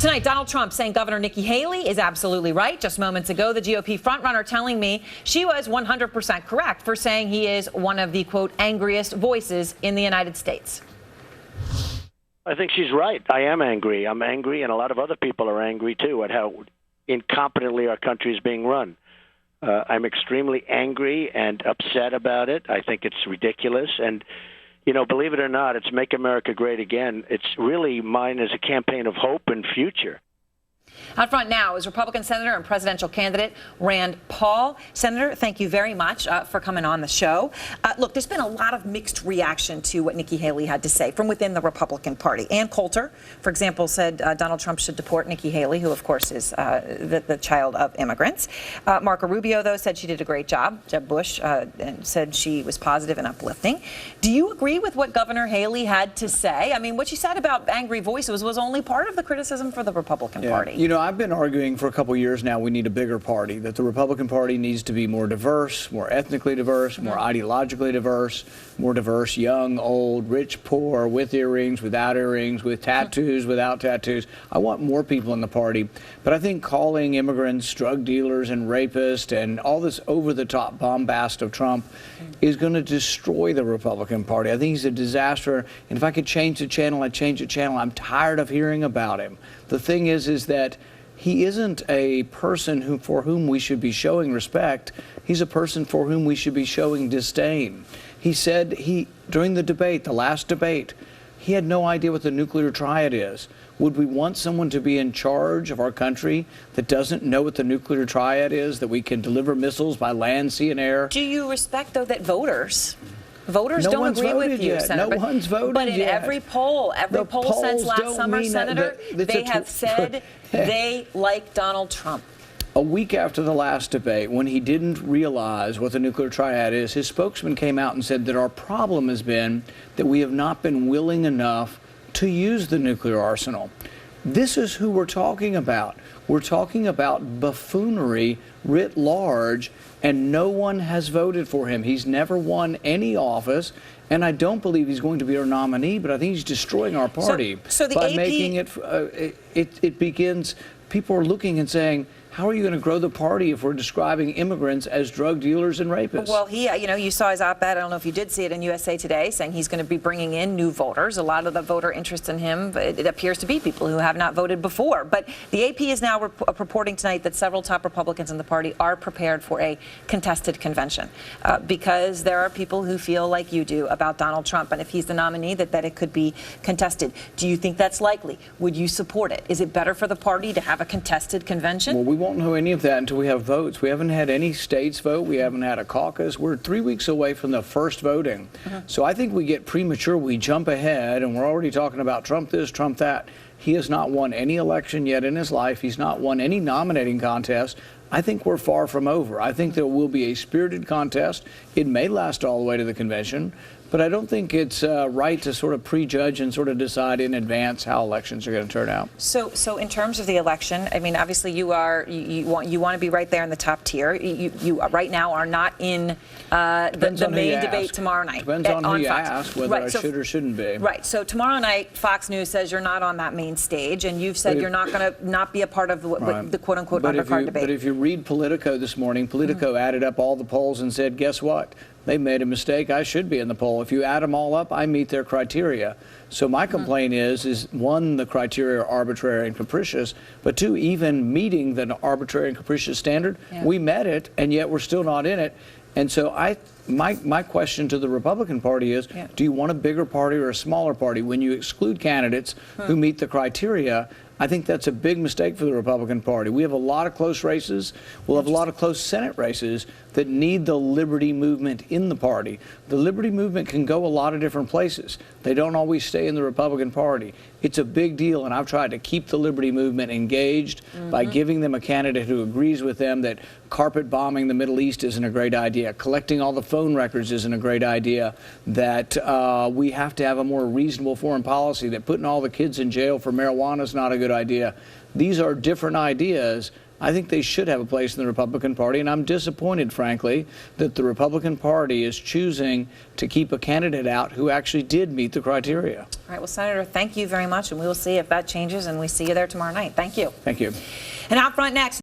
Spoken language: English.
Tonight, Donald Trump saying Governor Nikki Haley is absolutely right. Just moments ago, the GOP frontrunner telling me she was 100% correct for saying he is one of the, quote, angriest voices in the United States. I think she's right. I am angry. I'm angry, and a lot of other people are angry, too, at how incompetently our country is being run. I'm extremely angry and upset about it. I think it's ridiculous. And, you know, believe it or not, it's Make America Great Again. It's really mine as a campaign of hope and future. Out front now is Republican Senator and presidential candidate Rand Paul. Senator, thank you very much for coming on the show. Look, there's been a lot of mixed reaction to what Nikki Haley had to say from within the Republican Party. Ann Coulter, for example, said Donald Trump should deport Nikki Haley, who, of course, is the child of immigrants. Marco Rubio, though, said she did a great job. Jeb Bush said she was positive and uplifting. Do you agree with what Governor Haley had to say? I mean, what she said about angry voices was only part of the criticism for the Republican Party. You know, I've been arguing for a couple years now we need a bigger party, that the Republican Party needs to be more diverse, more ethnically diverse, more ideologically diverse, more diverse, young, old, rich, poor, with earrings, without earrings, with tattoos, without tattoos. I want more people in the party. But I think calling immigrants drug dealers and rapists and all this over-the-top bombast of Trump is going to destroy the Republican Party. I think he's a disaster. And if I could change the channel, I'd change the channel. I'm tired of hearing about him. The thing is that he isn't a person for whom we should be showing respect. He's a person for whom we should be showing disdain. He said during the debate, the last debate, he had no idea what the nuclear triad is. Would we want someone to be in charge of our country that doesn't know what the nuclear triad is, that we can deliver missiles by land, sea, and air? Do you respect, though, that voters don't agree with you, Senator? No one's voted But in yet. every poll since last summer, Senator, they have said they like Donald Trump. A week after the last debate, when he didn't realize what the nuclear triad is, his spokesman came out and said that our problem has been that we have not been willing enough to use the nuclear arsenal. This is who we're talking about. We're talking about buffoonery writ large, and no one has voted for him. He's never won any office, and I don't believe he's going to be our nominee, but I think he's destroying our party so the by AP... making it begins, people are looking and saying, how are you going to grow the party if we're describing immigrants as drug dealers and rapists? Well, you saw his op-ed, I don't know if you did see it in USA Today, saying he's going to be bringing in new voters. A lot of the voter interest in him, it appears to be people who have not voted before. But the AP is now reporting tonight that several top Republicans in the party are prepared for a contested convention because there are people who feel like you do about Donald Trump. And if he's the nominee, that it could be contested. Do you think that's likely? Would you support it? Is it better for the party to have a contested convention? Well, we won't know any of that until we have votes. We haven't had any states vote. We haven't had a caucus. We're 3 weeks away from the first voting. So I think we get premature. We jump ahead, and we're already talking about Trump this, Trump that. He has not won any election yet in his life. He's not won any nominating contest. I think we're far from over. I think there will be a spirited contest. It may last all the way to the convention. But I don't think it's right to sort of prejudge and sort of decide in advance how elections are going to turn out. So in terms of the election, I mean, obviously you want to be right there in the top tier. You right now are not in the main debate tomorrow night. Depends on who you ask whether I should or shouldn't be. Right. So tomorrow night, Fox News says you're not on that main stage, and you've said you're not going to not be a part of the quote-unquote undercard debate. But if you read Politico this morning, Politico added up all the polls and said, guess what? They made a mistake. I should be in the poll. If you add them all up, I meet their criteria. So my complaint is one, the criteria are arbitrary and capricious, but two, even meeting the arbitrary and capricious standard, we met it, and yet we're still not in it. And so my question to the Republican Party is, do you want a bigger party or a smaller party? When you exclude candidates who meet the criteria, I think that's a big mistake for the Republican Party. We have a lot of close races. We'll have a lot of close Senate races that need the liberty movement in the party. The liberty movement can go a lot of different places. They don't always stay in the Republican Party. It's a big deal, and I've tried to keep the liberty movement engaged by giving them a candidate who agrees with them that carpet bombing the Middle East isn't a great idea, collecting all the phone records isn't a great idea, that we have to have a more reasonable foreign policy, that putting all the kids in jail for marijuana is not a good idea. These are different ideas, I think they should have a place in the Republican Party, and I'm disappointed, frankly, that the Republican Party is choosing to keep a candidate out who actually did meet the criteria. All right, well, Senator, thank you very much, and we will see if that changes, and we see you there tomorrow night. Thank you. Thank you. And out front next.